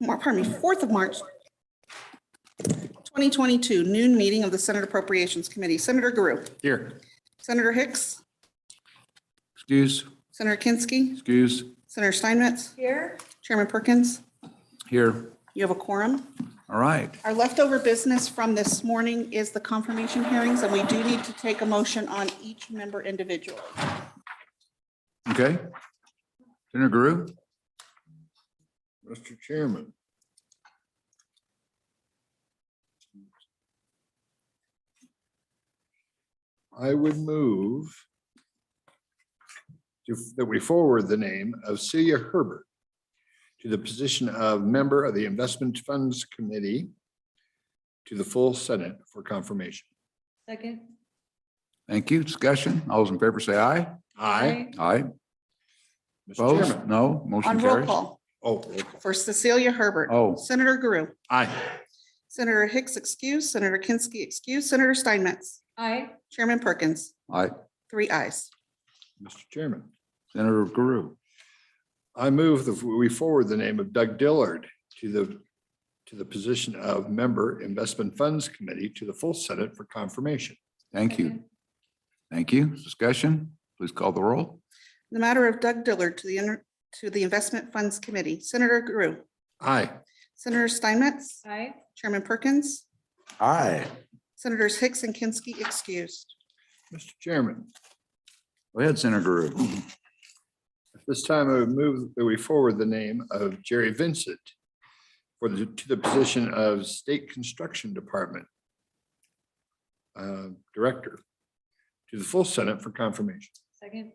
4th of March, 2022, noon meeting of the Senate Appropriations Committee. Senator Guru, Here. Senator Hicks, Excuse. Senator Kinski, Excuse. Senator Steinmetz, Here. Chairman Perkins. Here. You have a quorum. All right. Our leftover business from this morning is the confirmation hearings, and we do need to take a motion on each member individually. Okay. Senator Guru. Mr. Chairman. I would move that we forward the name of Celia Herbert to the position of member of the Investment Funds Committee to the full Senate for confirmation. Second. Thank you. Discussion. All those in favor say aye. Aye. Aye. Mr. Opposed? Chairman. No. Motion On roll carries. call, Oh, roll call. for Cecilia Herbert. Oh. Senator Guru, Aye. Senator Hicks excused, Senator Kinski excused, Senator Steinmetz, Aye. Chairman Perkins, Aye. 3 ayes. Mr. Chairman, Senator Guru. I move that we forward the name of Doug Dillard to the position of member Investment Funds Committee to the full Senate for confirmation. Thank you. Thank you. Discussion. Please call the roll. The matter of Doug Dillard to the Investment Funds Committee. Senator Guru, Aye. Senator Steinmetz, Aye. Chairman Perkins, Aye. Senators Hicks and Kinski excused. Mr. Chairman, Go ahead, Senator Guru. at this time, I would move that we forward the name of Jerry Vincent to the position of State Construction Department Director to the full Senate for confirmation. Second.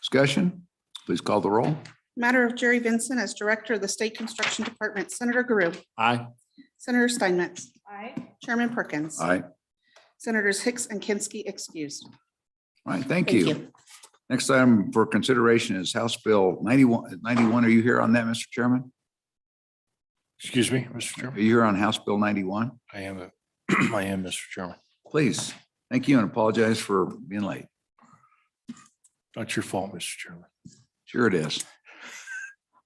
Discussion. Please call the roll. Matter of Jerry Vincent as Director of the State Construction Department. Senator Guru, Aye. Senator Steinmetz, Aye. Chairman Perkins, Aye. Senators Hicks and Kinski excused. All right. Thank you. Next item for consideration is House Bill 91. Are you here on that, Mr. Chairman? Excuse me, Mr. Are Chairman. you here on House Bill 91? I am, Mr. Chairman. Please. Thank you and apologize for being late. Not your fault, Mr. Chairman. Sure it is.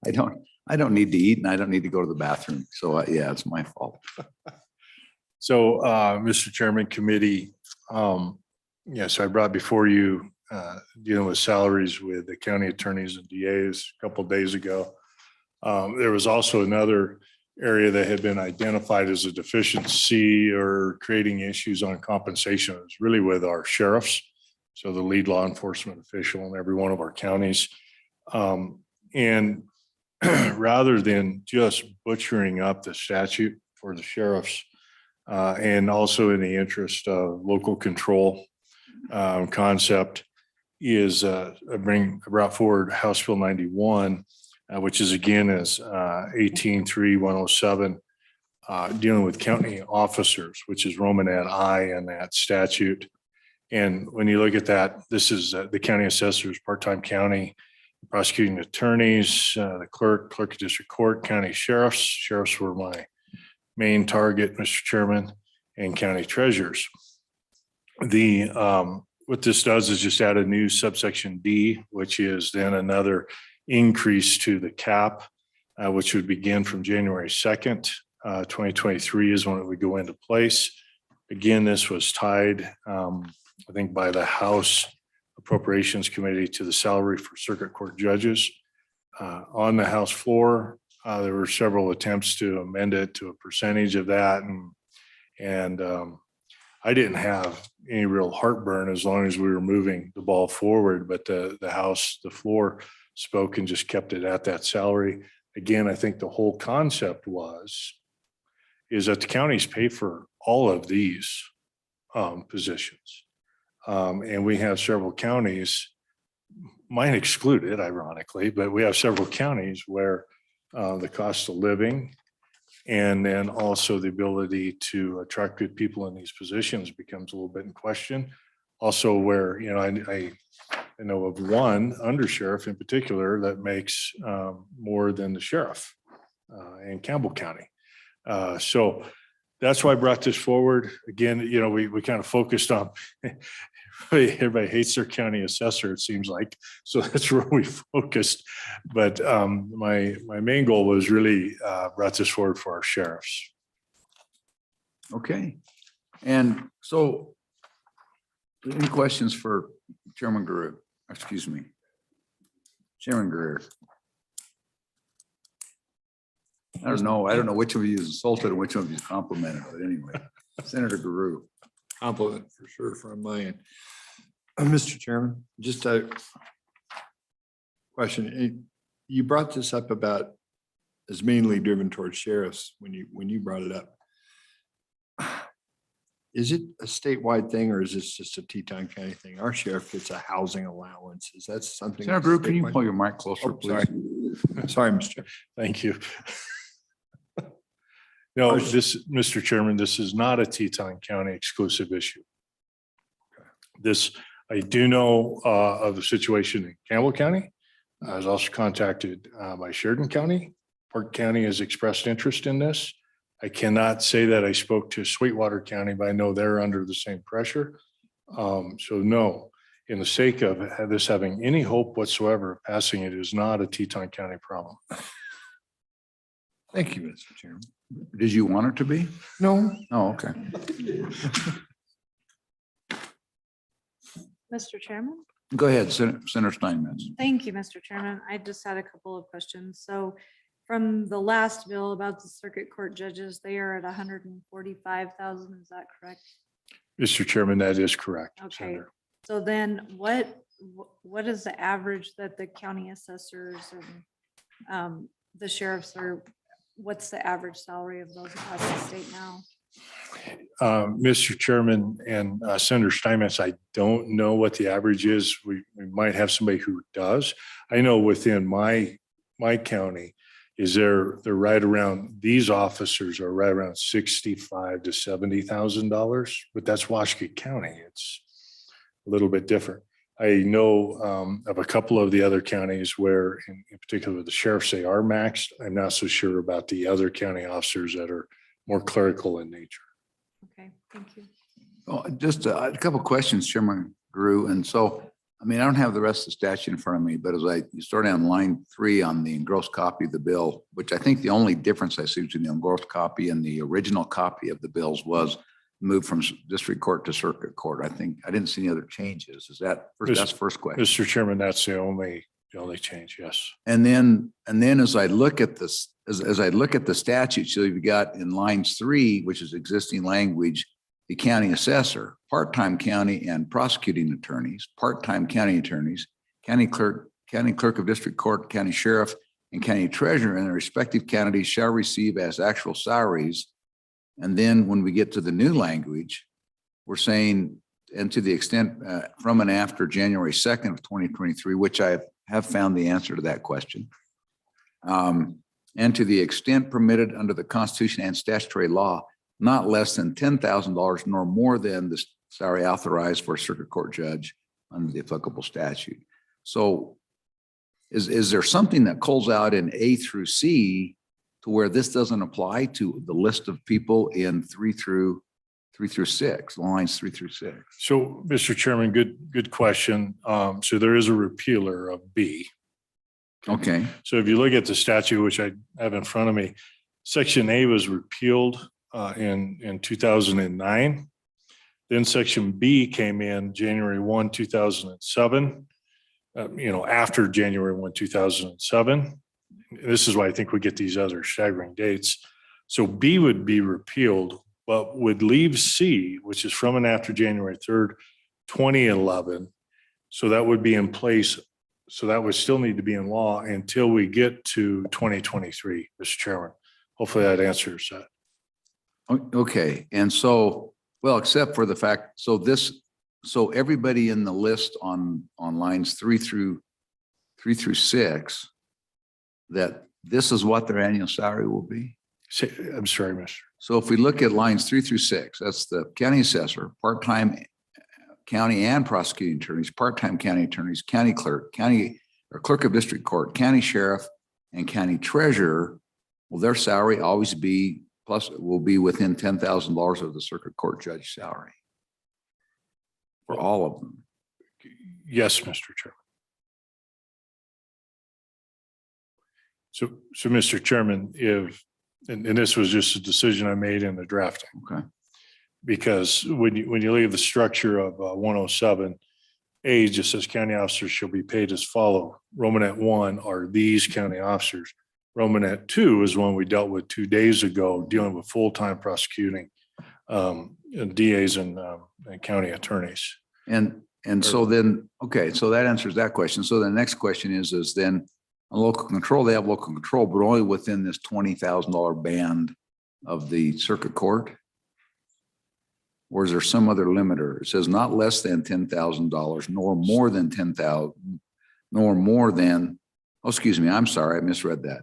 I don't need to eat and I don't need to go to the bathroom. So yeah, it's my fault. So, Mr. Chairman, committee, yes, I brought before you dealing with salaries with the county attorneys and DAs a couple of days ago. There was also another area that had been identified as a deficiency or creating issues on compensation. It was really with our sheriffs. So the lead law enforcement official in every one of our counties. And rather than just butchering up the statute for the sheriffs, and also in the interest of local control concept is I brought forward House Bill 91, which is again is 18.3.107, dealing with county officers, which is Romanet I in that statute. And when you look at that, this is the county assessors, part-time county prosecuting attorneys, the clerk of district court, county sheriffs. Sheriffs were my main target, Mr. Chairman, and county treasurers. What this does is just add a new subsection D, which is then another increase to the cap, which would begin from January 2nd, 2023 is when it would go into place. Again, this was tied, I think, by the House Appropriations Committee to the salary for circuit court judges. On the House floor, there were several attempts to amend it to a percentage of that. And I didn't have any real heartburn as long as we were moving the ball forward, but the House, the floor spoke and just kept it at that salary. Again, I think the whole concept is that the counties pay for all of these positions. And we have several counties, mine excluded, ironically, but we have several counties where the cost of living and then also the ability to attract good people in these positions becomes a little bit in question. Also where, you know, I know of one undersheriff in particular that makes more than the sheriff in Campbell County. So that's why I brought this forward. Again, you know, we kind of focused on everybody hates their county assessor, it seems like. So that's where we focused. But my main goal was really brought this forward for our sheriffs. Okay. And so any questions for Chairman Greer? Excuse me. Chairman Greer. I don't know which of you is insulted and which of you is complimented, but anyway, Senator Guru. Compliment for sure from my end. Mr. Chairman, just a question. You brought this up about is mainly driven towards sheriffs when you brought it up. Is it a statewide thing or is this just a Teton County thing? Our sheriff gets a housing allowance. Is that something? Senator Guru, can you statewide? pull your mic closer, Oh, please? Sorry, Mr. Chair. Thank you. No, Mr. Chairman, this is not a Teton County exclusive issue. This, I do know of the situation in Campbell County. I was also contacted by Sheridan County. Park County has expressed interest in this. I cannot say that I spoke to Sweetwater County, but I know they're under the same pressure. So no, in the sake of this having any hope whatsoever of passing, it is not a Teton County problem. Thank you, Mr. Chairman. Did you want it to be? No. Oh, okay. Mr. Chairman? Go ahead, Senator Steinmetz. Thank you, Mr. Chairman. I just had a couple of questions. So from the last bill about the circuit court judges, they are at 145,000. Is that correct? Mr. Chairman, that is correct. Okay. Senator. So then what is the average that the county assessors and the sheriffs are, what's the average salary of those across the state now? Mr. Chairman and Senator Steinmetz, I don't know what the average is. We might have somebody who does. I know within my county is they're right around, these officers are right around $65,000 to $70,000, but that's Washtenaw County. It's a little bit different. I know of a couple of the other counties where in particular the sheriffs, they are maxed. I'm not so sure about the other county officers that are more clerical in nature. Okay, thank you. Oh, just a couple of questions, Chairman Grew. And so, I mean, I don't have the rest of the statute in front of me, but as you start on line 3 on the engrossed copy of the bill, which I think the only difference I see between the engrossed copy and the original copy of the bills was moved from district court to circuit court. I think I didn't see any other changes. Is that first? That's the first question. Mr. Chairman, that's the only change. Yes. And then as I look at this, as I look at the statute, so you've got in lines 3, which is existing language, the county assessor, part-time county and prosecuting attorneys, part-time county attorneys, county clerk of district court, county sheriff, and county treasurer in their respective counties shall receive as actual salaries. And then when we get to the new language, we're saying, and to the extent from and after January 2nd of 2023, which I have found the answer to that question. And to the extent permitted under the Constitution and statutory law, not less than $10,000 nor more than the salary authorized for a circuit court judge under the applicable statute. So is there something that calls out in A through C to where this doesn't apply to the list of people in 3 through 6, lines 3 through 6? So, Mr. Chairman, good question. So there is a repealer of B. Okay. So if you look at the statute, which I have in front of me, Section A was repealed in 2009. Then Section B came in January 1, 2007. After January 1, 2007. This is why I think we get these other staggering dates. So B would be repealed, but would leave C, which is from and after January 3rd, 2011. So that would be in place. So that would still need to be in law until we get to 2023, Mr. Chairman. Hopefully that answers that. Okay. And so, well, except for the fact, so everybody in the list on lines 3 through 6, that this is what their annual salary will be? I'm sorry, Mr. So if we look at lines 3 through 6, that's the county assessor, part-time county and prosecuting attorneys, part-time county attorneys, county clerk, clerk of district court, county sheriff, and county treasurer. Will their salary always be will be within $10,000 of the circuit court judge salary for all of them? Yes, Mr. Chairman. So Mr. Chairman, and this was just a decision I made in the drafting, Okay, because when you leave the structure of 107, A just says county officers shall be paid as follow. Romanet 1 are these county officers. Romanet 2 is one we dealt with 2 days ago, dealing with full-time prosecuting DAs and county attorneys. and so then, okay, so that answers that question. So the next question is then on local control, they have local control, but only within this $20,000 band of the circuit court? Or is there some other limiter? It says not less than $10,000, nor more than 10,000, nor more than, oh, excuse me, I'm sorry, I misread that.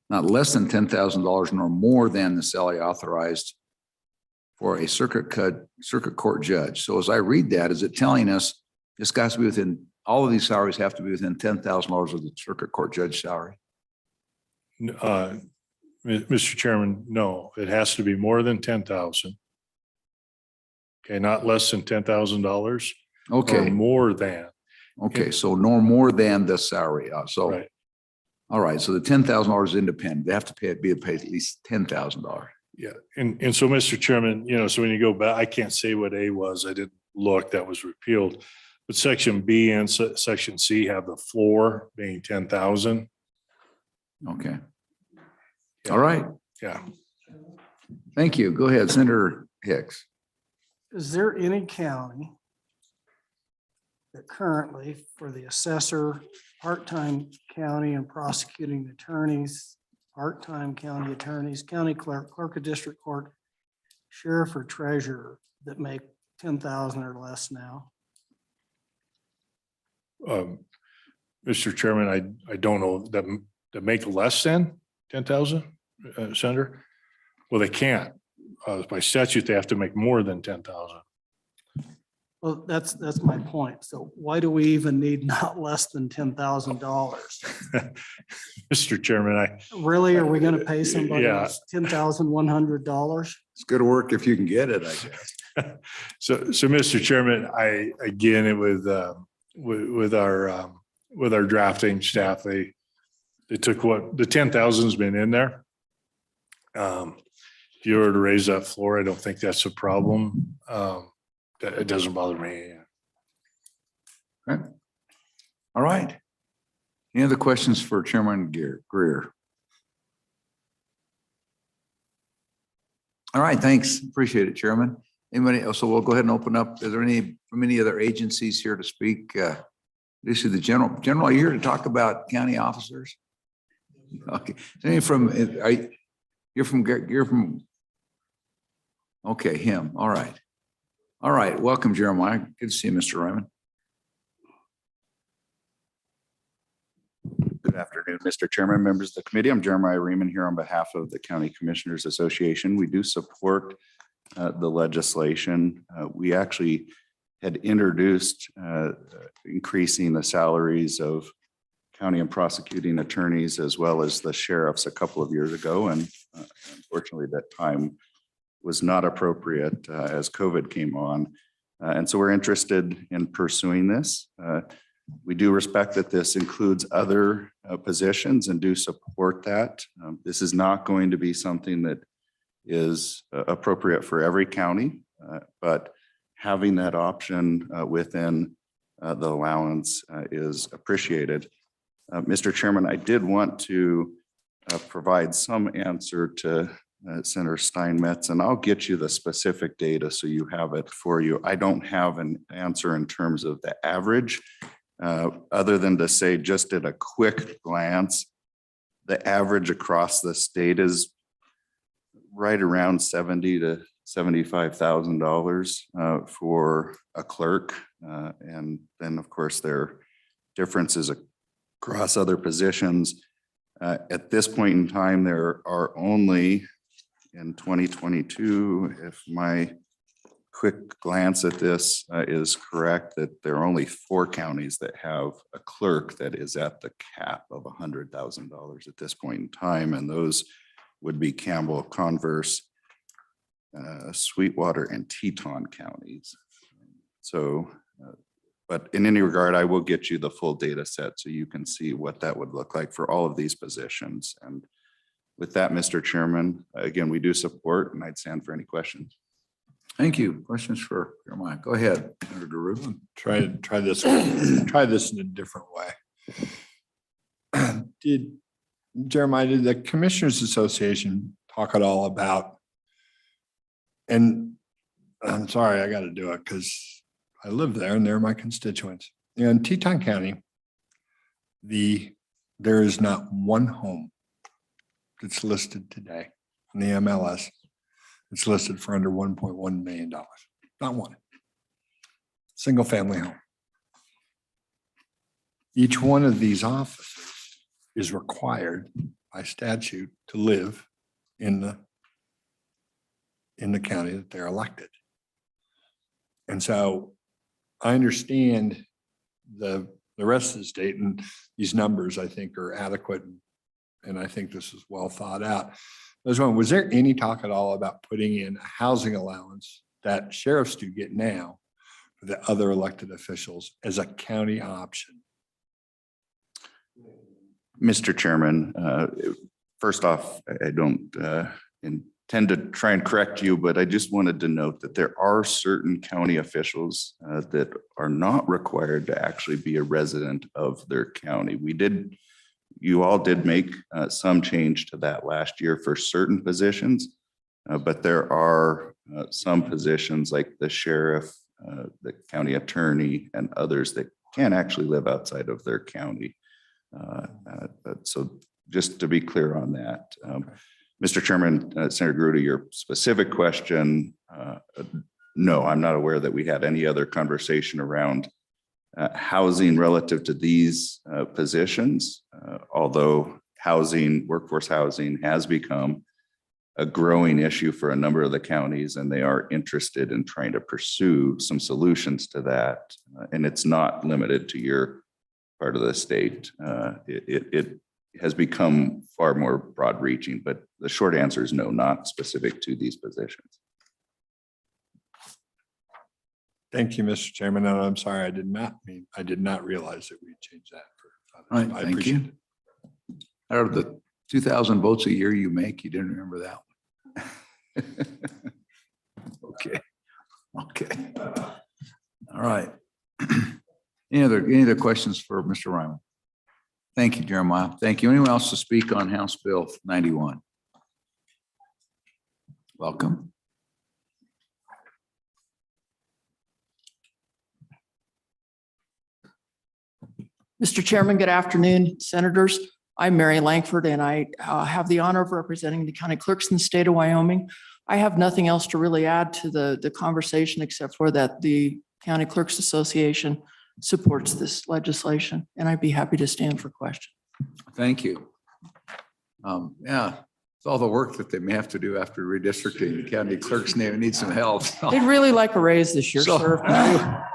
Not less than $10,000 nor more than the salary authorized for a circuit court judge. So as I read that, is it telling us this got to be within, all of these salaries have to be within $10,000 of the circuit court judge salary? Mr. Chairman, no, it has to be more than 10,000. Okay, not less than $10,000. Or Okay, more than. okay, so nor more than the salary. So, Right. all right, so the $10,000 is independent. They have to be paid at least $10,000. Yeah, and so, Mr. Chairman, so when you go back, I can't say what A was. I didn't look, that was repealed. But section B and section C have the floor being 10,000. Okay. All right, Yeah. thank you. Go ahead, Senator Hicks. Is there any county that currently for the assessor, part-time county and prosecuting attorneys, part-time county attorneys, county clerk, clerk of district court, sheriff or treasurer that make 10,000 or less now? Mr. Chairman, I don't know that make less than 10,000, Senator. Well, they can't. By statute, they have to make more than 10,000. Well, that's my point. So why do we even need not less than $10,000? Mr. Chairman, Really, are we going to pay somebody Yeah. $10,100? It's good work if you can get it, I guess. so Mr. Chairman, with our drafting staff, they took what the 10,000's been in there. If you were to raise that floor, I don't think that's a problem. It doesn't bother me. Okay. All right. Any other questions for Chairman Greer? All right, thanks. Appreciate it, Chairman. Anybody else? So we'll go ahead and open up. Is there any from any other agencies here to speak? This is the general. Are you here to talk about county officers? Okay. Is any from? You're from. Okay, him. All right. All right. Welcome, Jeremiah. Good to see you, Mr. Raymond. Good afternoon, Mr. Chairman, members of the committee. I'm Jeremiah Riemann here on behalf of the County Commissioners Association. We do support the legislation. We actually had introduced increasing the salaries of county and prosecuting attorneys as well as the sheriffs a couple of years ago. And unfortunately, that time was not appropriate as COVID came on. And so we're interested in pursuing this. We do respect that this includes other positions and do support that. This is not going to be something that is appropriate for every county, but having that option within the allowance is appreciated. Mr. Chairman, I did want to provide some answer to Senator Steinmetz, and I'll get you the specific data so you have it for you. I don't have an answer in terms of the average, other than to say just at a quick glance, the average across the state is right around $70,000 to $75,000 for a clerk. And then of course there are differences across other positions. At this point in time, there are only in 2022, if my quick glance at this is correct, that there are only 4 counties that have a clerk that is at the cap of $100,000 at this point in time. And those would be Campbell, Converse, Sweetwater, and Teton counties. So But in any regard, I will get you the full data set so you can see what that would look like for all of these positions. And with that, Mr. Chairman, again, we do support, and I'd stand for any questions. Thank you. Questions for Jeremiah? Go ahead, Senator DeRue. Try this in a different way. Jeremiah, did the Commissioners Association talk at all about, and I'm sorry, I got to do it because I live there and they're my constituents. In Teton County, there is not one home that's listed today in the MLS. It's listed for under $1.1 million. Not one. Single family home. Each one of these officers is required by statute to live in the county that they're elected. And so I understand the rest of the state, and these numbers I think are adequate. And I think this is well thought out. Was there any talk at all about putting in a housing allowance that sheriffs do get now for the other elected officials as a county option? Mr. Chairman, first off, I don't intend to try and correct you, but I just wanted to note that there are certain county officials that are not required to actually be a resident of their county. You all did make some change to that last year for certain positions, but there are some positions like the sheriff, the county attorney, and others that can actually live outside of their county. So just to be clear on that. Mr. Chairman, Senator Gruder, your specific question, no, I'm not aware that we had any other conversation around housing relative to these positions, although workforce housing has become a growing issue for a number of the counties, and they are interested in trying to pursue some solutions to that. And it's not limited to your part of the state. It has become far more broad reaching, but the short answer is no, not specific to these positions. Thank you, Mr. Chairman. And I'm sorry, I did not realize that we changed that. All right, I thank appreciate you. Out of the 2,000 votes a year you make, you didn't remember that one. Okay. All right. Any other questions for Mr. Ryman? Thank you, Jeremiah. Thank you. Anyone else to speak on House Bill 91? Welcome. Mr. Chairman, good afternoon, Senators. I'm Mary Langford, and I have the honor of representing the county clerks in the state of Wyoming. I have nothing else to really add to the conversation except for that the County Clerks Association supports this legislation, and I'd be happy to stand for questions. Thank you. Yeah, it's all the work that they may have to do after redistricting. The county clerks need some help. They'd really like a raise this year, sir.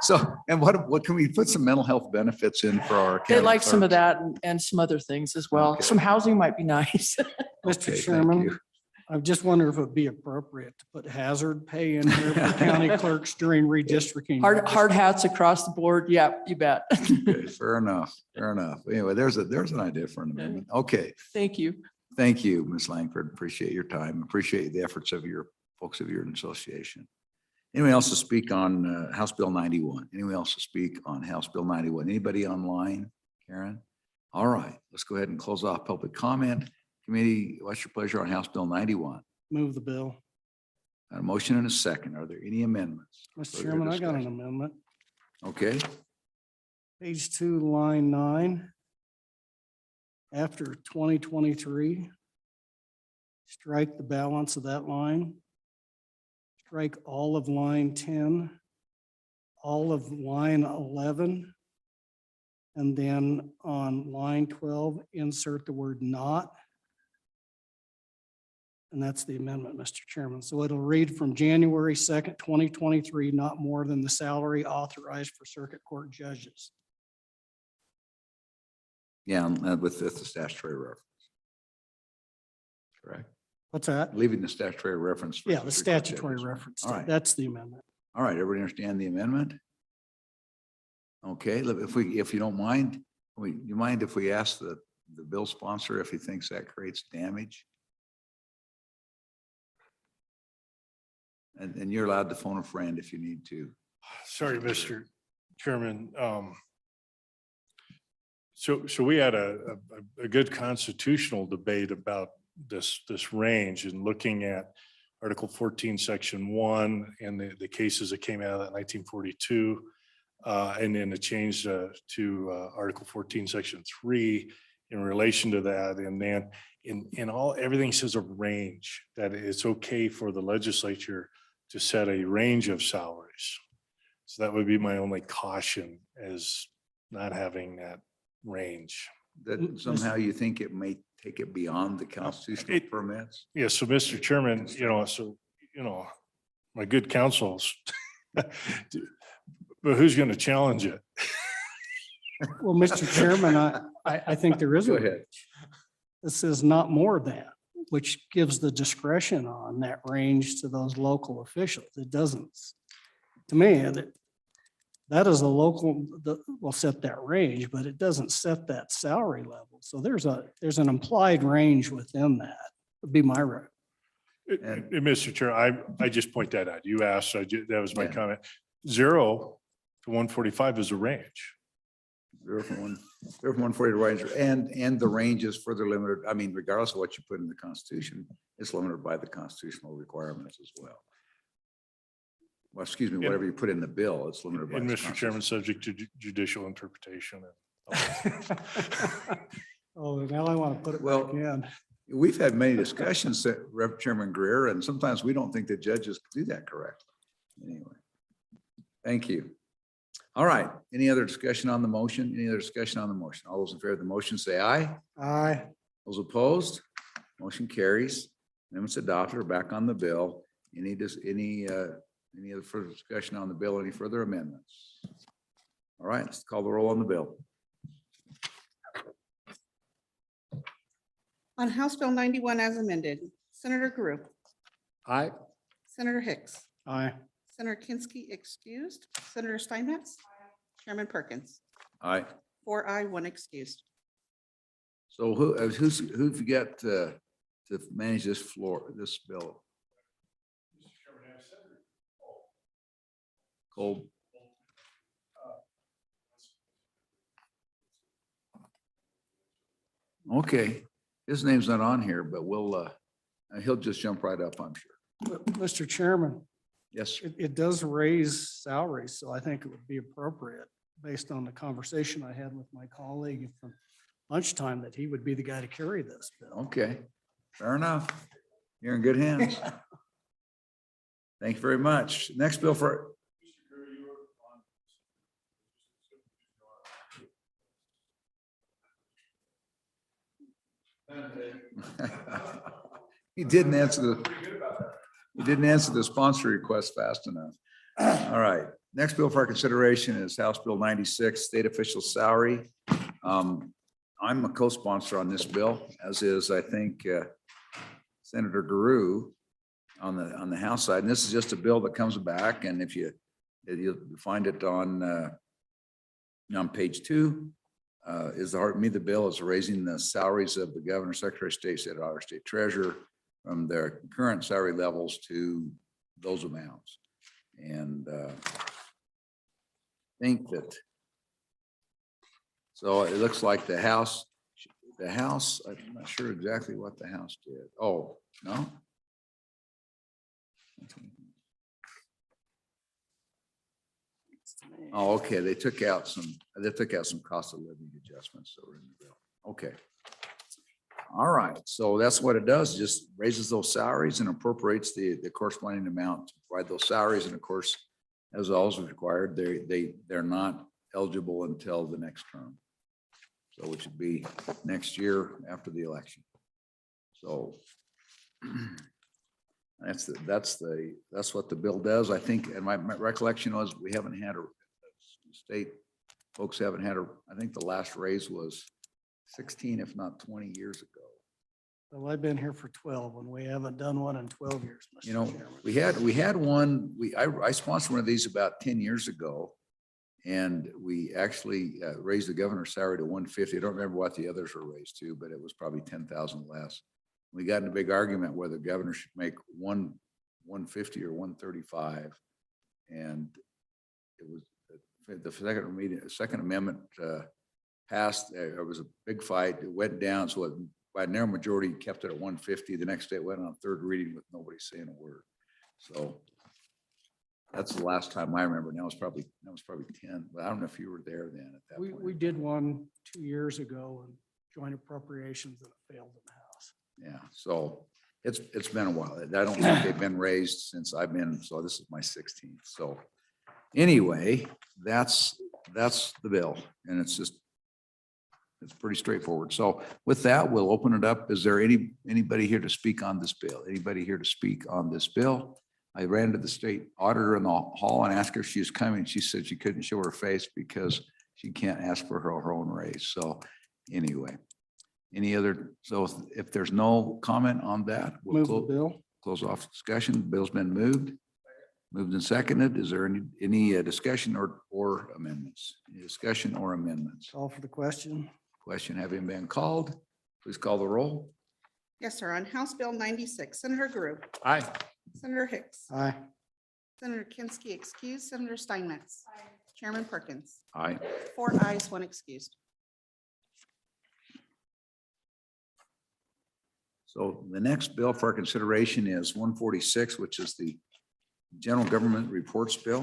So, and what can we put some mental health benefits in for our county They'd like some of clerks? that and some other things as well. Okay. Some housing might be nice. Okay, Mr. thank Chairman, you. I just wonder if it'd be appropriate to put hazard pay in here for county clerks during redistricting. Hard hats across the board. Yeah, you bet. Okay, fair enough. Fair enough. Anyway, there's an idea for an amendment. Okay. Thank you. Thank you, Ms. Langford. Appreciate your time. Appreciate the efforts of your folks of your association. Anyone else to speak on House Bill 91? Anyone else to speak on House Bill 91? Anybody online, Karen? All right, let's go ahead and close off public comment. Committee, what's your pleasure on House Bill 91? Move the bill. Got a motion and a second. Are there any amendments? Mr. Further Chairman, I got an discussion? amendment. Okay, Page 2, line 9. After 2023, strike the balance of that line. Strike all of line 10, all of line 11. And then on line 12, insert the word not. And that's the amendment, Mr. Chairman. So it'll read from January 2nd, 2023, not more than the salary authorized for circuit court judges. yeah, with the statutory reference. Correct. What's that? Leaving the statutory reference. for Yeah, the district court statutory judges. reference. All right. That's the amendment. All right, everybody understand the amendment? Okay, look, if you don't mind, you mind if we ask the bill sponsor if he thinks that creates damage? And you're allowed to phone a friend if you need to. Sorry, Mr. Chairman. So we had a good constitutional debate about this range and looking at Article 14, Section 1, and the cases that came out of that 1942. And then the change to Article 14, Section 3 in relation to that. And then everything says a range, that it's okay for the legislature to set a range of salaries. So that would be my only caution, as not having that range. That somehow you think it may take it beyond the constitutional permits? Yeah, so Mr. Chairman, my good counsels, but who's going to challenge it? Well, Mr. Chairman, I think there is Go a ahead. range. This is not more than, which gives the discretion on that range to those local officials. It doesn't, to me, that is the local, will set that range, but it doesn't set that salary level. So there's an implied range within that, would be my right. Mr. Chair, I just point that out. You asked, that was my Yeah. comment. 0 to 145 is a range. 0 from 140 to range, and the range is further limited. I mean, regardless of what you put in the Constitution, it's limited by the constitutional requirements as well. Well, excuse me, whatever you put in the bill, it's limited by. And the Mr. Chairman, Constitution. subject to judicial interpretation. Oh, now I want to put it Well, back in. We've had many discussions, Rep. Chairman Greer, and sometimes we don't think that judges do that correctly. Anyway, thank you. All right, any other discussion on the motion? Any other discussion on the motion? All those in favor of the motion say aye. Aye. Those opposed? Motion carries. Amendments adopted are back on the bill. Any other further discussion on the bill? Any further amendments? All right, let's call the roll on the bill. On House Bill 91 as amended, Senator Guru, Aye. Senator Hicks, Aye. Senator Kinski excused, Senator Steinmetz, Chairman Perkins, Aye. 4 aye, 1 excused. So who've you got to manage this bill? Cole. Okay, his name's not on here, but he'll just jump right up, I'm sure. But, Mr. Chairman, Yes, sir. it does raise salaries, so I think it would be appropriate, based on the conversation I had with my colleague from lunchtime, that he would be the guy to carry this bill. Okay, fair enough. You're in good hands. Thank you very much. Next bill for. He didn't answer the sponsor request fast enough. All right, next bill for our consideration is House Bill 96, State Official Salary. I'm a co-sponsor on this bill, as is, I think, Senator Guru on the House side. And this is just a bill that comes back, and if you'll find it on page 2, is the heart of the bill is raising the salaries of the governor, secretary of state, state auditor, state treasurer from their current salary levels to those amounts. And think that, so it looks like the House, I'm not sure exactly what the House did. Oh, no? Oh, okay, they took out some cost of living adjustments that were in the bill. Okay. All right, so that's what it does, just raises those salaries and appropriates the corresponding amount to provide those salaries. And of course, as always required, they're not eligible until the next term. So which would be next year after the election. So that's what the bill does. I think, and my recollection was we haven't had state folks haven't had I think the last raise was 16, if not 20 years ago. Well, I've been here for 12 and we haven't done one in 12 years. Mr. You know, Chairman. we had one, I sponsored one of these about 10 years ago. And we actually raised the governor's salary to 150. I don't remember what the others were raised to, but it was probably 10,000 less. We got in a big argument whether the governor should make 150 or 135. And it was the second amendment passed. There was a big fight. It went down. So by a narrow majority, kept it at 150. The next day it went on third reading with nobody saying a word. So that's the last time I remember. Now that was probably 10, but I don't know if you were there then at that point. We did one 2 years ago and joint appropriations and it failed in the House. Yeah, so it's been a while. I don't think they've been raised since I've been, so this is my 16th. So anyway, that's the bill, and it's pretty straightforward. So with that, we'll open it up. Is there anybody here to speak on this bill? Anybody here to speak on this bill? I ran to the state auditor in the hall and asked her if she was coming. She said she couldn't show her face because she can't ask for her own raise. So anyway, so if there's no comment on that, we'll Move the bill. close off discussion. The bill's been moved and seconded. Is there any discussion or amendments? Any discussion or amendments? Call for the question. Question having been called, please call the roll. Yes, sir. On House Bill 96, Senator Guru, Aye. Senator Hicks, Aye. Senator Kinski excused, Senator Steinmetz, Chairman Perkins, Aye. 4 ayes, 1 excused. So the next bill for our consideration is 146, which is the General Government Reports Bill.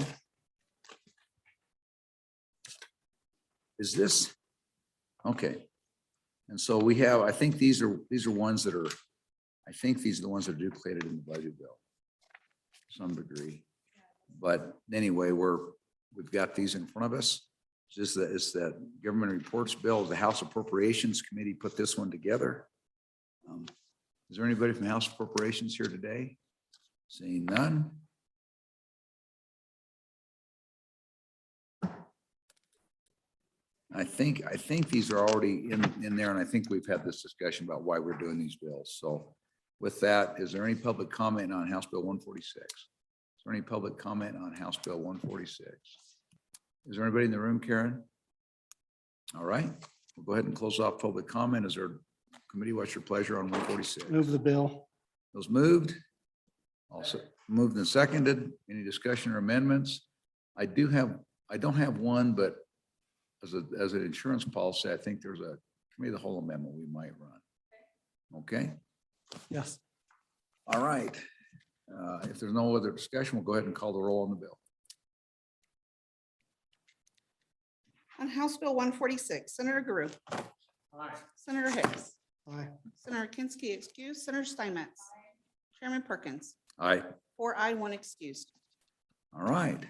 Is this? Okay. And so we have, I think these are ones that are, I think these are the ones that are duplicated in the budget bill to some degree. But anyway, we've got these in front of us. It's that Government Reports Bill. The House Appropriations Committee put this one together. Is there anybody from House Appropriations here today? Seeing none. I think these are already in there, and I think we've had this discussion about why we're doing these bills. So with that, is there any public comment on House Bill 146? Is there any public comment on House Bill 146? Is there anybody in the room, Karen? All right, we'll go ahead and close off public comment. Is there committee, what's your pleasure on 146? Move the bill. Those moved. Also moved and seconded. Any discussion or amendments? I don't have one, but as an insurance policy, I think there's a committee of the whole amendment we might run. Okay? Yes. All right. If there's no other discussion, we'll go ahead and call the roll on the bill. On House Bill 146, Senator Guru, Aye. Senator Hicks, Aye. Senator Kinski excused, Senator Steinmetz, Chairman Perkins, Aye. 4 ayes, 1 excused. All right.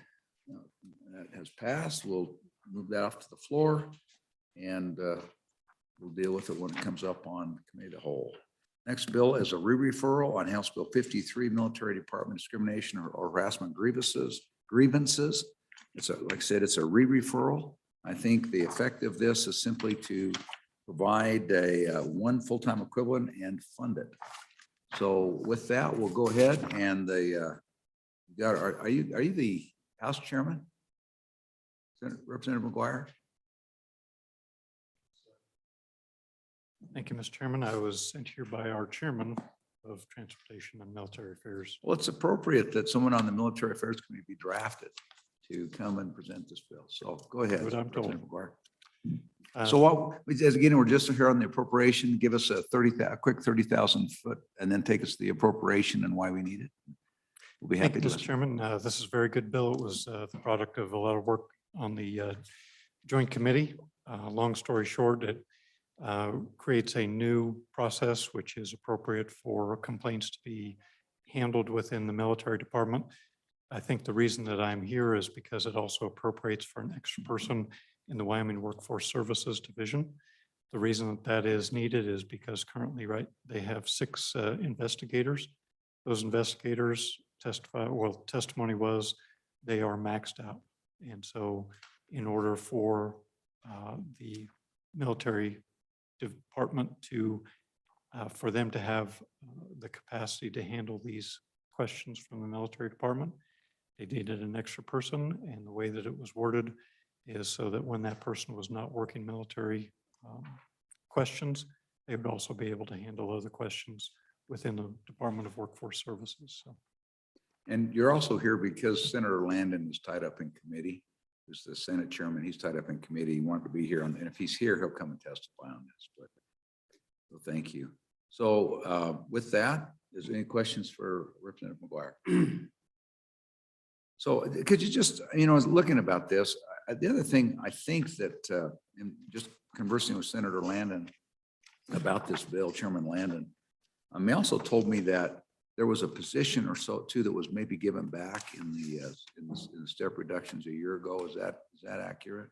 That has passed. We'll move that off to the floor and we'll deal with it when it comes up on committee of the whole. Next bill is a re-referral on House Bill 53, Military Department Discrimination or Harassment Grievances. It's like I said, it's a re-referral. I think the effect of this is simply to provide one full-time equivalent and fund it. So with that, we'll go ahead and are you the House Chairman? Representative McGuire? Thank you, Mr. Chairman. I was sent here by our chairman of Transportation and Military Affairs. Well, it's appropriate that someone on the Military Affairs Committee be drafted to come and present this bill. So go ahead. What I'm told. Representative McGuire. So what, as again, we're just here on the appropriation, give us a quick 30,000 foot and then take us to the appropriation and why we need it. We'll be Thank happy you, to Mr. listen. Chairman. This is a very good bill. It was the product of a lot of work on the joint committee. Long story short, it creates a new process which is appropriate for complaints to be handled within the military department. I think the reason that I'm here is because it also appropriates for an extra person in the Wyoming Workforce Services Division. The reason that is needed is because currently, they have 6 investigators. Those investigators testimony was they are maxed out. And so in order for the military department for them to have the capacity to handle these questions from the military department, they needed an extra person, and the way that it was worded is so that when that person was not working military questions, they would also be able to handle other questions within the Department of Workforce Services. So And you're also here because Senator Landon is tied up in committee. Who's the Senate chairman. He's tied up in committee. He wanted to be here. And if he's here, he'll come and testify on this. But so thank you. So with that, is there any questions for Representative McGuire? So could you just, you know, looking about this, the other thing I think that in just conversing with Senator Landon about this bill, Chairman Landon, he also told me that there was a position or so too that was maybe given back in the step reductions a year ago. Is that accurate?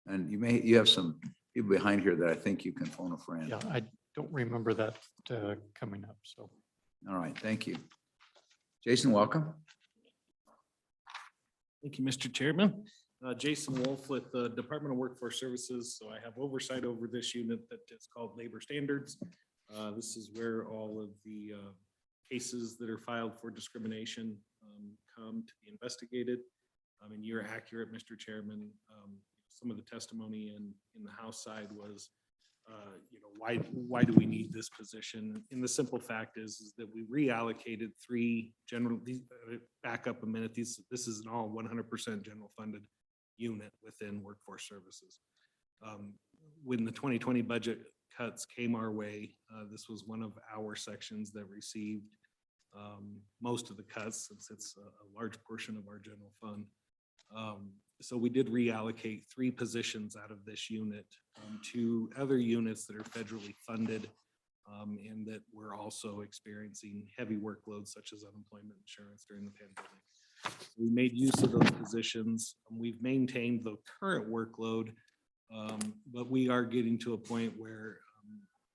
And you have some people behind here that I think you can phone a friend. yeah, I don't remember that coming up. So All right, thank you. Jason, welcome. Thank you, Mr. Chairman. Jason Wolf with the Department of Workforce Services. So I have oversight over this unit that is called Labor Standards. This is where all of the cases that are filed for discrimination come to be investigated. And you're accurate, Mr. Chairman. Some of the testimony in the House side was, you know, why do we need this position? And the simple fact is that we reallocated back up a minute, this is an all 100% general funded unit within Workforce Services. When the 2020 budget cuts came our way, this was one of our sections that received most of the cuts, since it's a large portion of our general fund. So we did reallocate 3 positions out of this unit to other units that are federally funded and that were also experiencing heavy workloads such as unemployment insurance during the pandemic. So we made use of those positions. We've maintained the current workload, but we are getting to a point where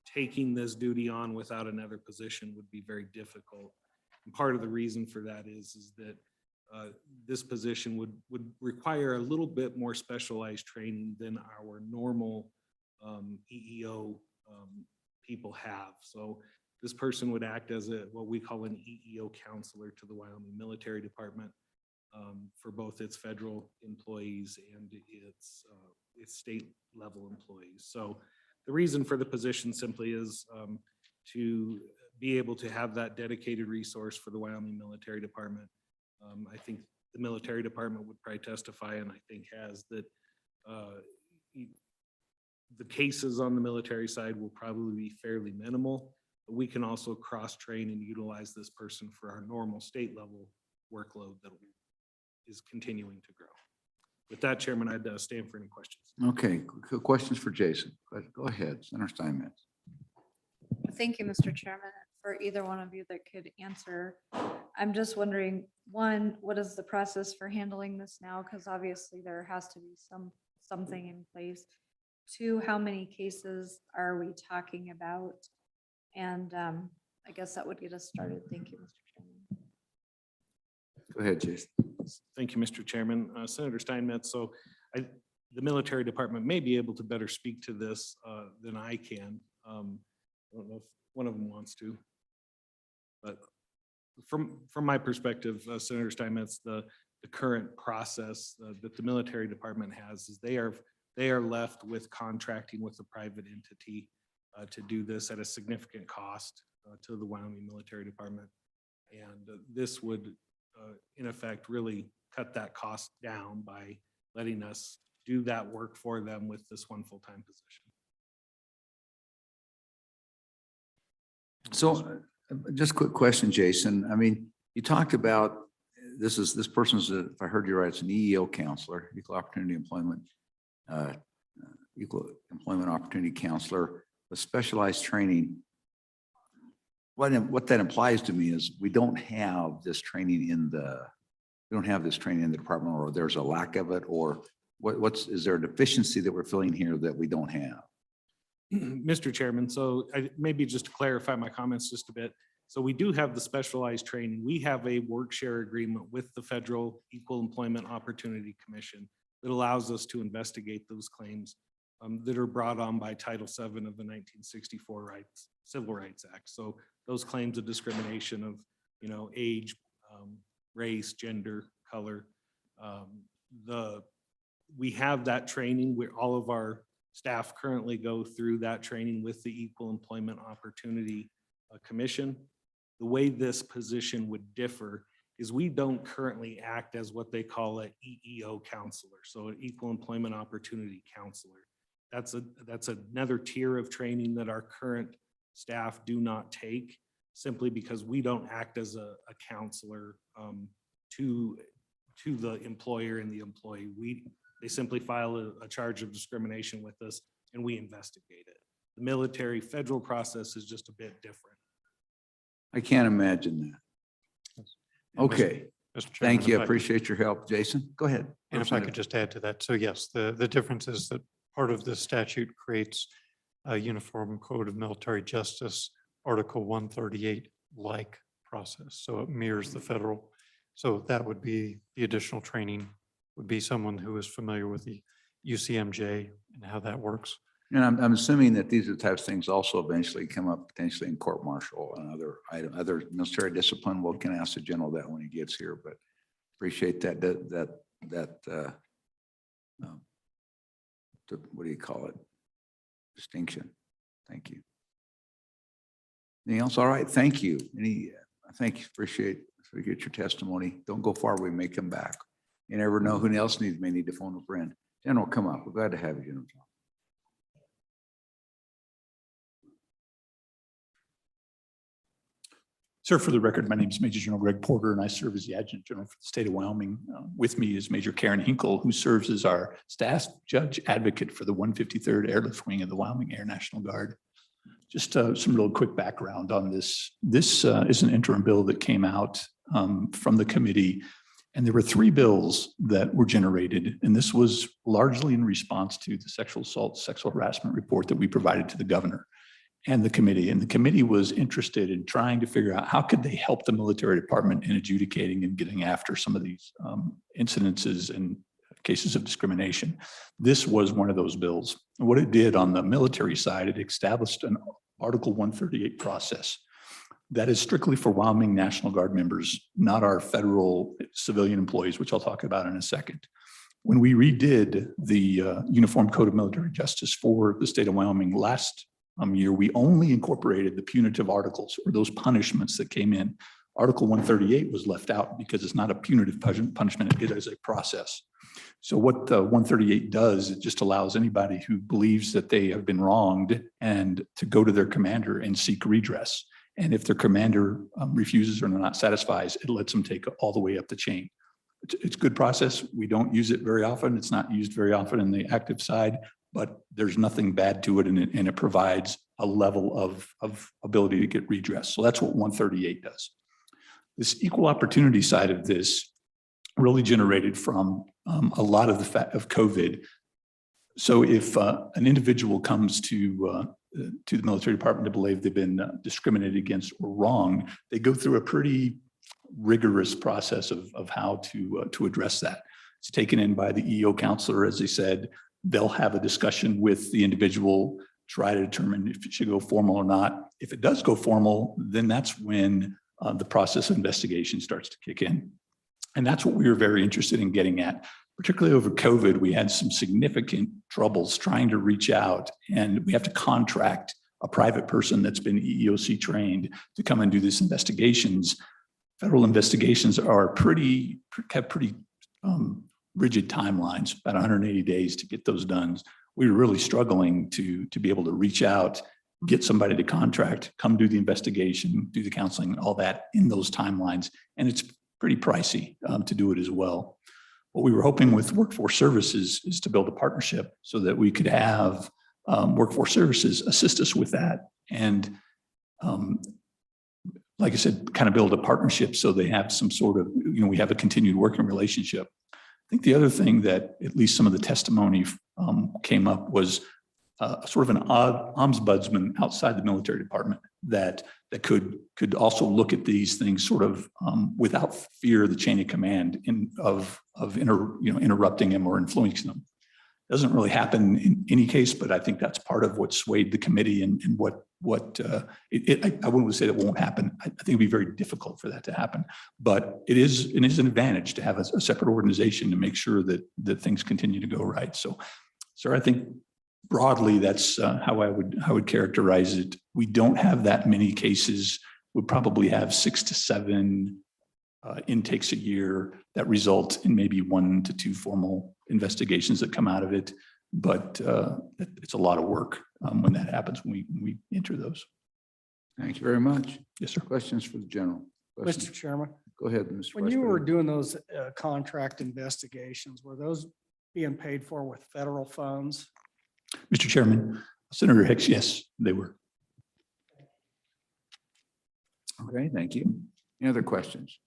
taking this duty on without another position would be very difficult. And part of the reason for that is that this position would require a little bit more specialized training than our normal EEO people have. So this person would act as what we call an EEO counselor to the Wyoming Military Department for both its federal employees and its state level employees. So the reason for the position simply is to be able to have that dedicated resource for the Wyoming Military Department. I think the military department would probably testify, and I think has, that the cases on the military side will probably be fairly minimal, but we can also cross-train and utilize this person for our normal state level workload that is continuing to grow. With that, Chairman, I'd stand for any questions. Okay, questions for Jason. Go ahead, Senator Steinmetz. thank you, Mr. Chairman, for either one of you that could answer. I'm just wondering, one, what is the process for handling this now? Because obviously there has to be something in place. 2, how many cases are we talking about? And I guess that would get us started. Thank you, Mr. Chairman. Go ahead, Jason. Thank you, Mr. Chairman. Senator Steinmetz, so the military department may be able to better speak to this than I can. I don't know if one of them wants to, but from my perspective, Senator Steinmetz, the current process that the military department has is they are left with contracting with a private entity to do this at a significant cost to the Wyoming Military Department. And this would, in effect, really cut that cost down by letting us do that work for them with this one full-time position. So just a quick question, Jason. I mean, you talked about this person's, if I heard you right, it's an EEO counselor, equal opportunity employment, equal employment opportunity counselor with specialized training. What that implies to me is we don't have this training in the department, or there's a lack of it, or is there a deficiency that we're filling here that we don't have? Mr. Chairman, so maybe just to clarify my comments just a bit. So we do have the specialized training. We have a work share agreement with the Federal Equal Employment Opportunity Commission that allows us to investigate those claims that are brought on by Title VII of the 1964 Civil Rights Act. So those claims of discrimination of, age, race, gender, color, the We have that training where all of our staff currently go through that training with the Equal Employment Opportunity Commission. The way this position would differ is we don't currently act as what they call an EEO counselor, so an Equal Employment Opportunity Counselor. That's another tier of training that our current staff do not take, simply because we don't act as a counselor to the employer and the employee. They simply file a charge of discrimination with us and we investigate it. The military federal process is just a bit different. I can't imagine that. And Okay, Mr. Chairman, thank you. if I could- Appreciate your help. Jason, go ahead. And if I could just add to that, so yes, the difference is that part of this statute creates a Uniform Code of Military Justice, Article 138-like process, so it mirrors the federal. So that would be the additional training, would be someone who is familiar with the UCMJ and how that works. And I'm assuming that these are the types of things also eventually come up potentially in court martial and other military discipline. We can ask the general that when he gets here, but appreciate that what do you call it? Distinction. Thank you. Anything else? All right. Thank you. Thank you. Appreciate your testimony. Don't go far. We may come back. You never know who else may need to phone a friend. General, come up. We're glad to have you, General. Sir, for the record, my name is Major General Greg Porter, and I serve as the Adjutant General for the state of Wyoming. With me is Major Karen Hinkle, who serves as our staff judge advocate for the 153rd Airlift Wing of the Wyoming Air National Guard. Just some real quick background on this. This is an interim bill that came out from the committee, and there were 3 bills that were generated, and this was largely in response to the sexual assault, sexual harassment report that we provided to the governor and the committee. And the committee was interested in trying to figure out how could they help the military department in adjudicating and getting after some of these incidences and cases of discrimination. This was one of those bills. And what it did on the military side, it established an Article 138 process that is strictly for Wyoming National Guard members, not our federal civilian employees, which I'll talk about in a second. When we redid the Uniform Code of Military Justice for the state of Wyoming last year, we only incorporated the punitive articles or those punishments that came in. Article 138 was left out because it's not a punitive punishment, it is a process. So what the 138 does, it just allows anybody who believes that they have been wronged and to go to their commander and seek redress. And if their commander refuses or not satisfies, it lets them take all the way up the chain. It's a good process. We don't use it very often. It's not used very often in the active side, but there's nothing bad to it, and it provides a level of ability to get redress. So that's what 138 does. This equal opportunity side of this really generated from a lot of the fact of COVID. So if an individual comes to the military department to believe they've been discriminated against or wronged, they go through a pretty rigorous process of how to address that. It's taken in by the EEO counselor, as they said. They'll have a discussion with the individual, try to determine if it should go formal or not. If it does go formal, then that's when the process of investigation starts to kick in. And that's what we were very interested in getting at. Particularly over COVID, we had some significant troubles trying to reach out, and we have to contract a private person that's been EEOC trained to come and do these investigations. Federal investigations are have pretty rigid timelines, about 180 days to get those done. We were really struggling to be able to reach out, get somebody to contract, come do the investigation, do the counseling, all that in those timelines. And it's pretty pricey to do it as well. What we were hoping with Workforce Services is to build a partnership so that we could have Workforce Services assist us with that. And like I said, kind of build a partnership so they have some sort of, we have a continued working relationship. I think the other thing that at least some of the testimony came up was sort of an odd ombudsman outside the military department that could also look at these things sort of without fear of the chain of command of interrupting them or influencing them. Doesn't really happen in any case, but I think that's part of what swayed the committee and I wouldn't say that won't happen. I think it'd be very difficult for that to happen, but it is an advantage to have a separate organization to make sure that things continue to go right. So, sir, I think broadly, that's how I would characterize it. We don't have that many cases. We probably have 6 to 7 intakes a year that result in maybe 1 to 2 formal investigations that come out of it. But it's a lot of work when that happens, when we enter those. Thank you very much. Yes, sir. Questions for the general? Questions? Mr. Chairman, Go ahead, Mr. when Vice you were President. doing those contract investigations, were those being paid for with federal funds? Mr. Chairman, Senator Hicks, yes, they were. Okay, thank you. Any other questions?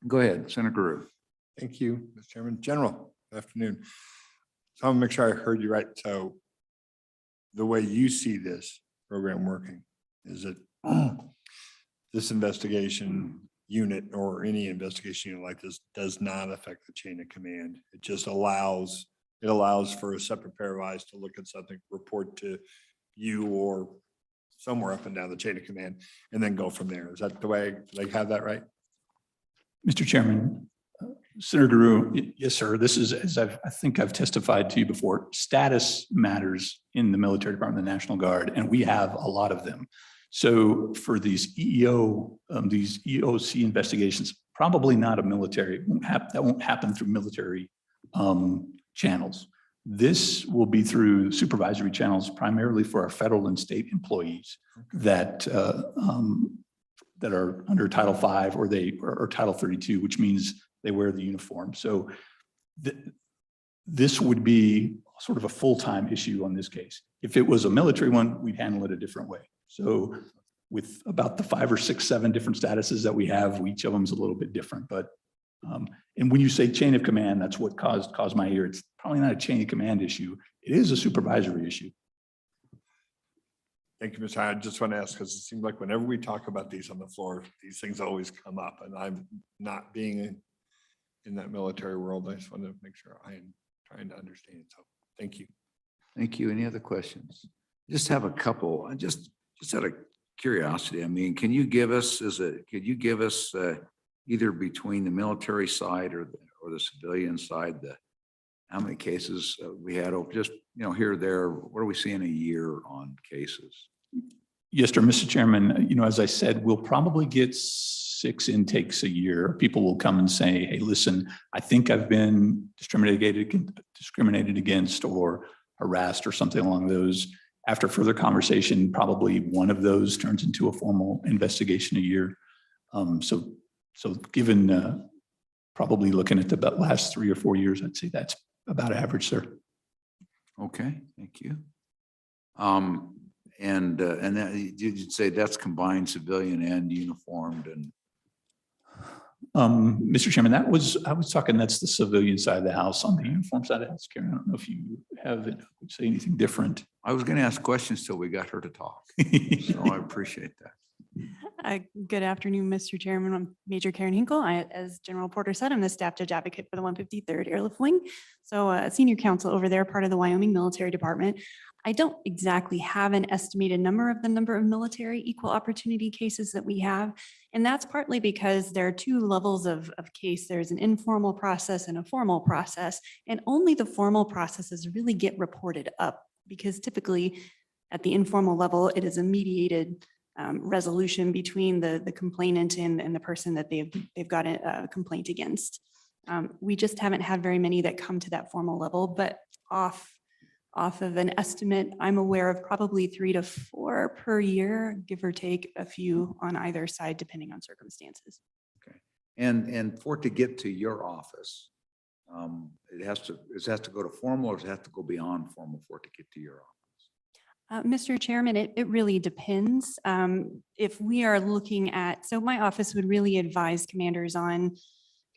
Go ahead, Senator Rue. Thank you, Mr. Chairman. General, good afternoon. So I'm gonna make sure I heard you right. So the way you see this program working is that this investigation unit or any investigation unit like this does not affect the chain of command. It just allows for a separate pair of eyes to look at something, report to you or somewhere up and down the chain of command, and then go from there. Is that the way they have that right? Mr. Chairman, Senator Rue, yes, sir. This is, as I think I've testified to you before, status matters in the military department, the National Guard, and we have a lot of them. So for these EOC investigations, probably not a military, that won't happen through military channels. This will be through supervisory channels, primarily for our federal and state employees that are under Title V or Title 32, which means they wear the uniform. So this would be sort of a full-time issue on this case. If it was a military one, we'd handle it a different way. So with about the 5 or 6, 7 different statuses that we have, each of them is a little bit different. But and when you say chain of command, that's what caused my ear. It's probably not a chain of command issue. It is a supervisory issue. Thank you, Mr. I just want to ask, because it seems like whenever we talk about these on the floor, these things always come up, and I'm not being in that military world. I just want to make sure I am trying to understand. So thank you. Thank you. Any other questions? Just have a couple. Just out of curiosity, I mean, can you give us either between the military side or the civilian side, how many cases we had over just, here or there? What are we seeing a year on cases? Yes, sir, Mr. Chairman, as I said, we'll probably get 6 intakes a year. People will come and say, hey, listen, I think I've been discriminated against or harassed or something along those. After further conversation, probably one of those turns into a formal investigation a year. So given probably looking at the last 3 or 4 years, I'd say that's about average, sir. Okay, thank you. And that, you'd say that's combined civilian and uniformed and. Mr. Chairman, I was talking, that's the civilian side of the house. On the uniform side of the house, Karen, I don't know if you have it, would say anything different. I was going to ask questions till we got her to talk. So I appreciate that. Good afternoon, Mr. Chairman. I'm Major Karen Hinkle. As General Porter said, I'm the staff judge advocate for the 153rd Airlift Wing. So a senior counsel over there, part of the Wyoming Military Department. I don't exactly have an estimated number of the number of military equal opportunity cases that we have. And that's partly because there are 2 levels of case. There's an informal process and a formal process. And only the formal processes really get reported up because typically at the informal level, it is a mediated resolution between the complainant and the person that they've got a complaint against. We just haven't had very many that come to that formal level, but off of an estimate, I'm aware of probably 3 to 4 per year, give or take a few on either side, depending on circumstances. Okay. And for it to get to your office, it has to go to formal or does it have to go beyond formal for it to get to your office? Mr. Chairman, it really depends. If we are looking at, so my office would really advise commanders on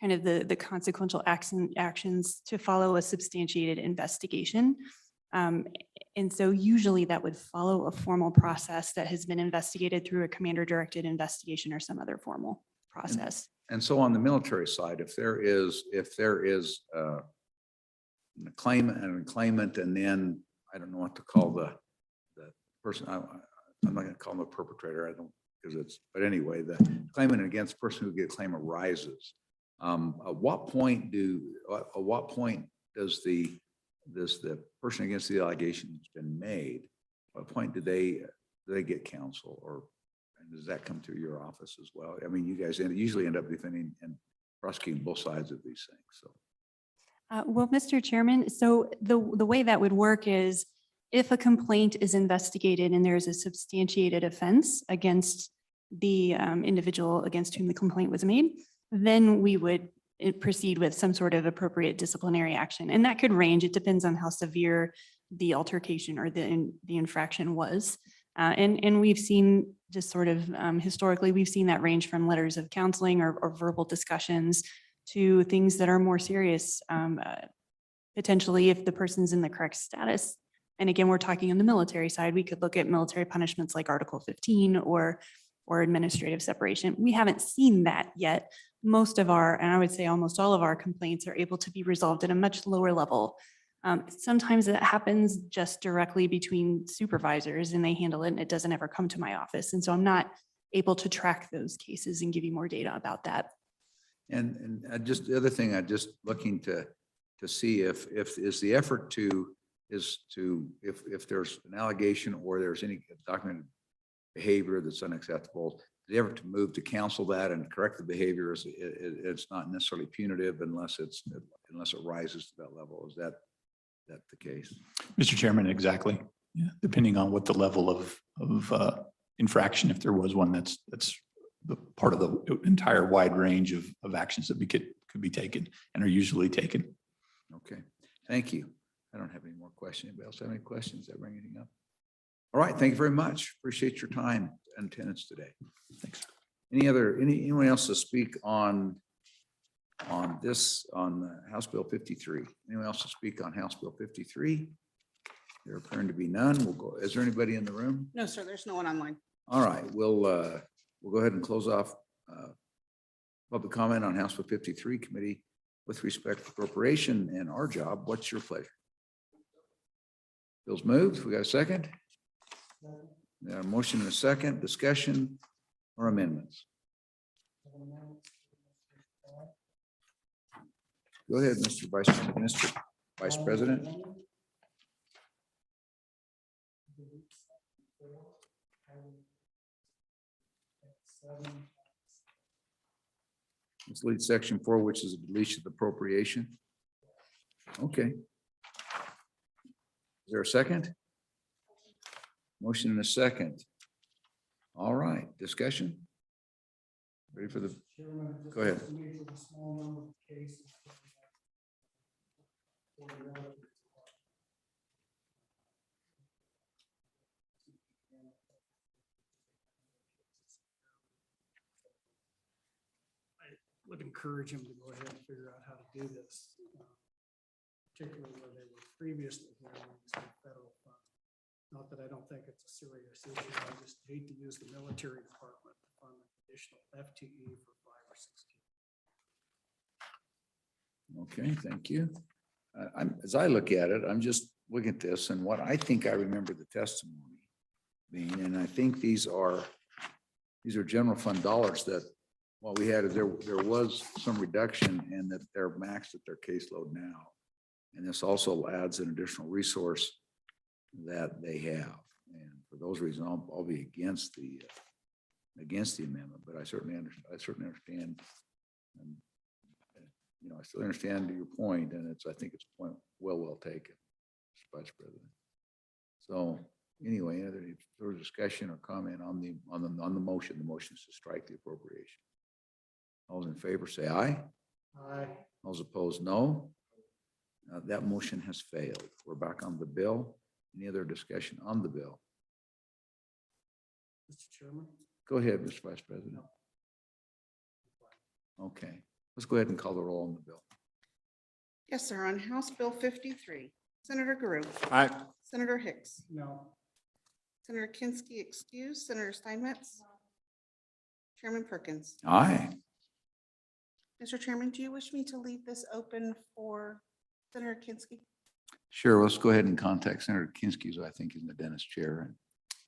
kind of the consequential actions to follow a substantiated investigation. And so usually that would follow a formal process that has been investigated through a commander directed investigation or some other formal process. And so on the military side, if there is a claimant and a claimant, and then I don't know what to call the person. I'm not going to call him a perpetrator. I don't, because it's, but anyway, the claimant against the person who get claim arises. At what point does the person against the allegation has been made? What point do they get counsel, or and does that come through your office as well? I mean, you guys usually end up defending and prosecuting both sides of these things. So. Well, Mr. Chairman, so the way that would work is if a complaint is investigated and there is a substantiated offense against the individual against whom the complaint was made, then we would proceed with some sort of appropriate disciplinary action. And that could range. It depends on how severe the altercation or the infraction was. And we've seen just sort of historically, we've seen that range from letters of counseling or verbal discussions to things that are more serious, potentially if the person's in the correct status. And again, we're talking on the military side, we could look at military punishments like Article 15 or administrative separation. We haven't seen that yet. Most of our, and I would say almost all of our complaints are able to be resolved at a much lower level. Sometimes that happens just directly between supervisors and they handle it and it doesn't ever come to my office. And so I'm not able to track those cases and give you more data about that. And just the other thing, I'm just looking to see if is the effort if there's an allegation or there's any documented behavior that's unacceptable, the effort to move to counsel that and correct the behavior it's not necessarily punitive unless it rises to that level. Is that the case? Mr. Chairman, exactly. Yeah, depending on what the level of infraction, if there was one, that's the part of the entire wide range of actions that could be taken and are usually taken. Okay, thank you. I don't have any more questions. Anybody else have any questions that bring anything up? All right, thank you very much. Appreciate your time and attendance today. Thanks. Anyone else to speak on House Bill 53? Anyone else to speak on House Bill 53? There appearing to be none. We'll go. Is there anybody in the room? No, sir, there's no one online. All right, we'll go ahead and close off public comment on House Bill 53 committee with respect to appropriation and our job. What's your pleasure? Bill's moved. We got a second? Yeah, motion and a second. Discussion or amendments? Go ahead, Mr. Vice President. Let's lead section 4, which is a deletion of appropriation. Okay. Is there a second? Motion and a second. All right, discussion? Ready for the, go ahead. Would encourage him to go ahead and figure out how to do this, particularly where they were previously handling some federal funds. Not that I don't think it's a serious issue, I just hate to use the military department to fund an additional FTE for 5 or 6 kids. Okay, thank you. As I look at it, I'm just looking at this and what I think I remember the testimony being, and I think these are general fund dollars that what we had is there was some reduction and that they're maxed at their caseload now. And this also adds an additional resource that they have. And for those reasons, I'll be against the amendment, but I certainly understand. And, I still understand your point, and I think it's a point well taken, Mr. Vice President. So anyway, any further discussion or comment on the motion? The motion is to strike the appropriation. All those in favor say aye. Aye. All those opposed, no. That motion has failed. We're back on the bill. Any other discussion on the bill? Mr. Chairman. Go ahead, Mr. Vice President. Okay, let's go ahead and call the roll on the bill. Yes, sir. On House Bill 53, Senator Guru. Aye. Senator Hicks. No. Senator Kinski excused. Senator Steinmetz. Chairman Perkins. Aye. Mr. Chairman, do you wish me to leave this open for Senator Kinsky? Sure, let's go ahead and contact Senator Kinsky, who I think is in the dentist chair, and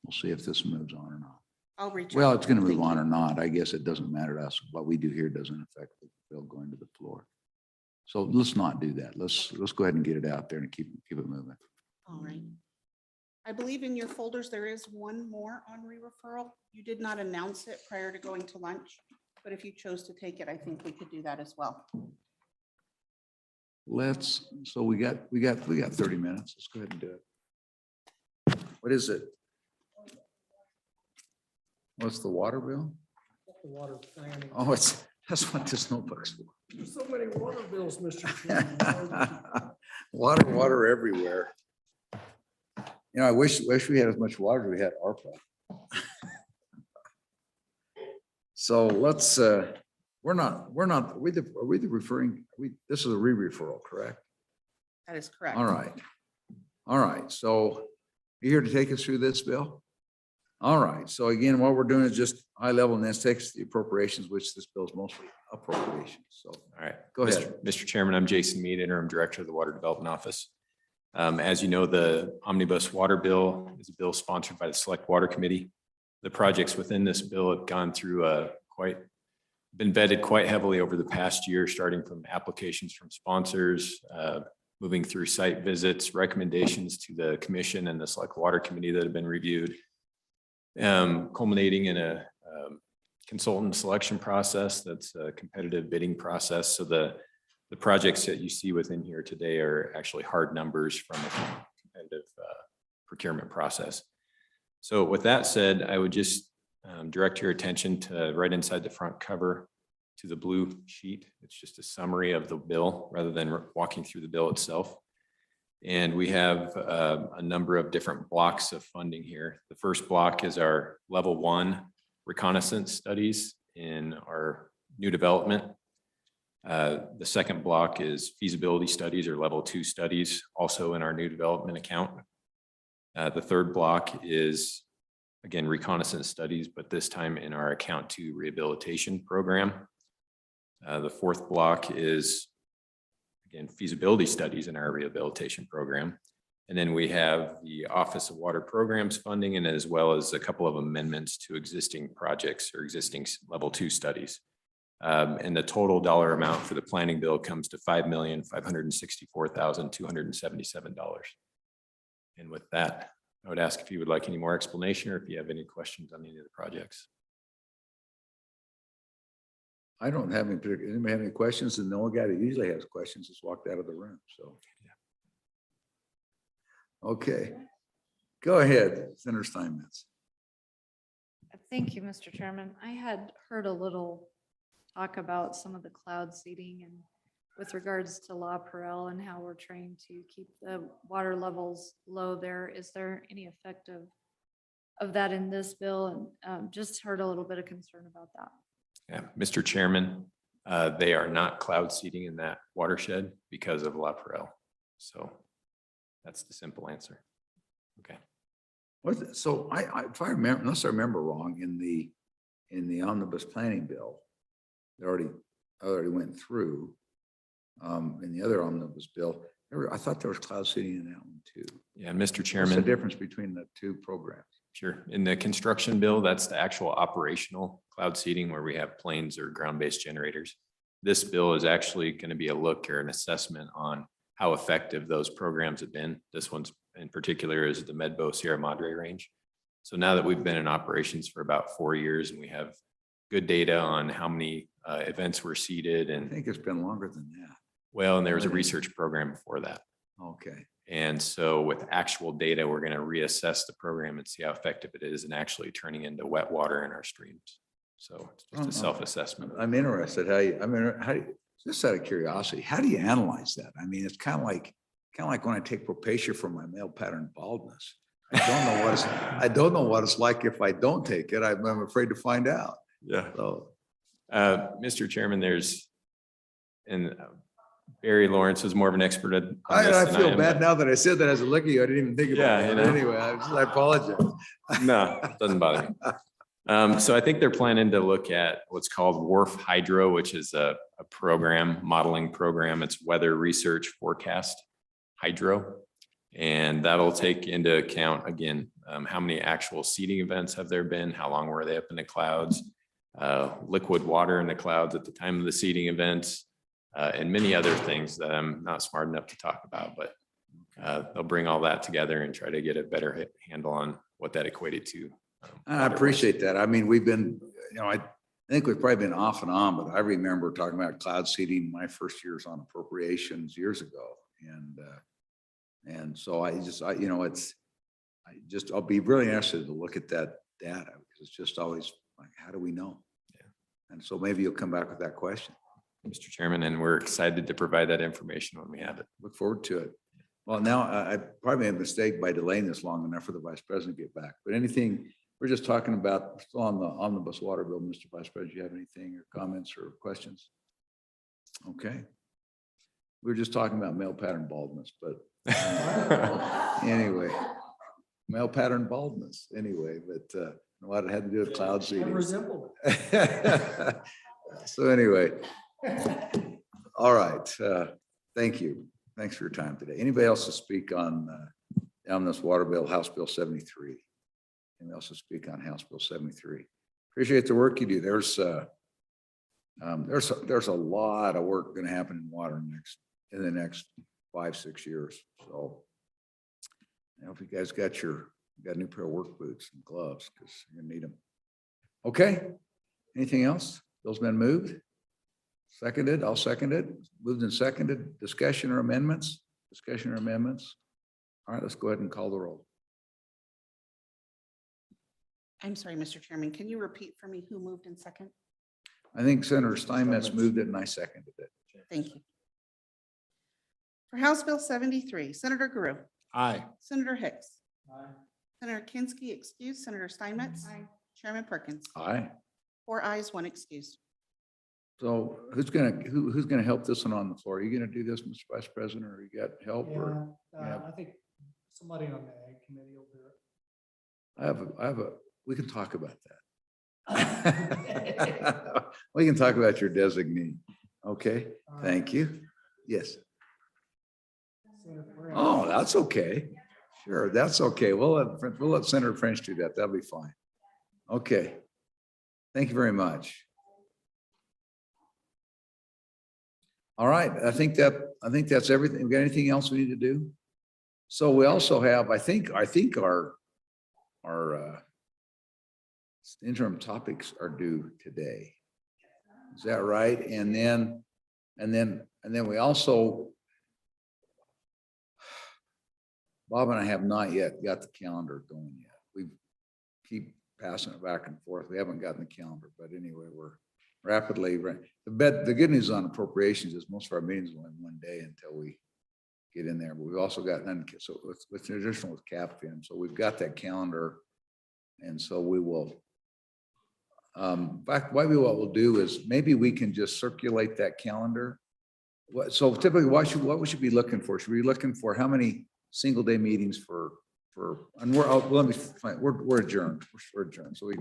we'll see if this moves on or not. I'll reach out. Well, it's going to move Thank on you. or not. I guess it doesn't matter to us. What we do here doesn't affect the bill going to the floor. So let's not do that. Let's go ahead and get it out there and keep it moving. All right. I believe in your folders, there is one more on re-referral. You did not announce it prior to going to lunch, but if you chose to take it, I think we could do that as well. So we got 30 minutes. Let's go ahead and do it. What is it? What's the water bill? The water planning. Oh, that's what this notebook's for. There's so many water bills, Mr. Chairman. Water everywhere. You know, I wish we had as much water as we had ARPA. So let's, are we the referring, this is a re-referral, correct? That is correct. All right. So you here to take us through this bill? All right. So again, what we're doing is just high level, and then takes the appropriations, which this bill is mostly appropriations. So All right. go ahead. Mr. Chairman, I'm Jason Mead, Interim Director of the Water Development Office. As you know, the Omnibus Water Bill is a bill sponsored by the Select Water Committee. The projects within this bill have gone through been vetted quite heavily over the past year, starting from applications from sponsors, moving through site visits, recommendations to the commission and the Select Water Committee that have been reviewed, culminating in a consultant selection process that's a competitive bidding process. So the projects that you see within here today are actually hard numbers from a competitive procurement process. So with that said, I would just direct your attention to right inside the front cover to the blue sheet. It's just a summary of the bill rather than walking through the bill itself. And we have a number of different blocks of funding here. The first block is our level 1 reconnaissance studies in our new development. The second block is feasibility studies or level 2 studies, also in our new development account. The third block is, again, reconnaissance studies, but this time in our account 2 rehabilitation program. The fourth block is, again, feasibility studies in our rehabilitation program. And then we have the Office of Water Programs funding, and as well as a couple of amendments to existing projects or existing level 2 studies. And the total dollar amount for the planning bill comes to $5,564,277. And with that, I would ask if you would like any more explanation or if you have any questions on any of the projects. I don't have any particular, anybody have any questions? And the only guy that usually has questions has walked out of the room, so. Okay, go ahead, Senator Steinmetz. Thank you, Mr. Chairman. I had heard a little talk about some of the cloud seeding and with regards to La Perelle and how we're trying to keep the water levels low there. Is there any effect of that in this bill? And just heard a little bit of concern about that. Yeah, Mr. Chairman, they are not cloud seeding in that watershed because of La Perelle. So that's the simple answer. Okay. So if I remember, unless I remember wrong, in the omnibus planning bill, they already went through. In the other omnibus bill, I thought there was cloud seeding in that one too. Yeah, Mr. What's Chairman. the difference between the two programs? Sure. In the construction bill, that's the actual operational cloud seeding where we have planes or ground-based generators. This bill is actually going to be a look or an assessment on how effective those programs have been. This one's in particular is the Medbo Sierra Madre range. So now that we've been in operations for about 4 years and we have good data on how many events were seeded, I and think it's been longer than that. well, and there was a research program before that. Okay. And so with actual data, we're going to reassess the program and see how effective it is in actually turning into wet water in our streams. So it's just a self-assessment. I'm interested how you, just out of curiosity, how do you analyze that? I mean, it's kind of like when I take Propacia for my male pattern baldness. I don't know what it's like if I don't take it. I'm afraid to find out. Yeah. So, Mr. Chairman, Barry Lawrence is more of an expert on this I than feel am, bad but- now that I said that as a look at you. I didn't even think about Yeah, it. you But know. anyway, I apologize. No, doesn't bother me. So I think they're planning to look at what's called WRF Hydro, which is a program, modeling program. It's weather research forecast hydro. And that'll take into account, again, how many actual seeding events have there been? How long were they up in the clouds? Liquid water in the clouds at the time of the seeding events, and many other things that I'm not smart enough to talk about, but they'll bring all that together and try to get a better handle on what that equated to. I appreciate that. I mean, we've been, I think we've probably been off and on, but I remember talking about cloud seeding my first years on appropriations years ago. And so I'll be really interested to look at that data because it's just always like, how do we know? Yeah. And so maybe you'll come back with that question. Mr. Chairman, and we're excited to provide that information when we have it. Look forward to it. Well, now I probably made a mistake by delaying this long enough for the vice president to get back, but anything, we're just talking about still on the omnibus water bill. Mr. Vice President, do you have anything or comments or questions? Okay. We were just talking about male pattern baldness, but anyway, male pattern baldness anyway, but a lot it had to do with cloud seeding. So anyway, all right. Thank you. Thanks for your time today. Anybody else to speak on this water bill, House Bill 73? Anybody else to speak on House Bill 73? Appreciate the work you do. There's a lot of work going to happen in water in the next 5-6 years. So I hope you guys got a new pair of work boots and gloves because you're gonna need them. Okay. Anything else? Bill's been moved. Seconded. I'll second it. Moved and seconded. Discussion or amendments? Discussion or amendments? All right, let's go ahead and call the roll. I'm sorry, Mr. Chairman, can you repeat for me who moved in second? I think Senator Steinmetz moved it and I seconded it. Thank you. For House Bill 73, Senator Guru. Aye. Senator Hicks. Senator Kinski excused. Senator Steinmetz. Chairman Perkins. Aye. 4 ayes, 1 excused. So who's gonna help this one on the floor? Are you gonna do this, Mr. Vice President, or you got help? Or I think somebody on the Ag Committee will do it. we can talk about that. We can talk about your designee. Okay, thank you. Yes. Oh, that's okay. Sure, that's okay. We'll let Senator French do that. That'll be fine. Okay. Thank you very much. All right, I think that's everything. We got anything else we need to do? So we also have, I think our interim topics are due today. Is that right? And then we also, Bob and I have not yet got the calendar going yet. We keep passing it back and forth. We haven't gotten the calendar, but anyway, we're rapidly. The good news on appropriations is most of our meetings will in one day until we get in there. But we've also got, so with the additional with CAPFIN, so we've got that calendar. And so we will, in fact, maybe what we'll do is maybe we can just circulate that calendar. So typically what we should be looking for? Should we be looking for how many single day meetings for, and we're adjourned. We're adjourned. So we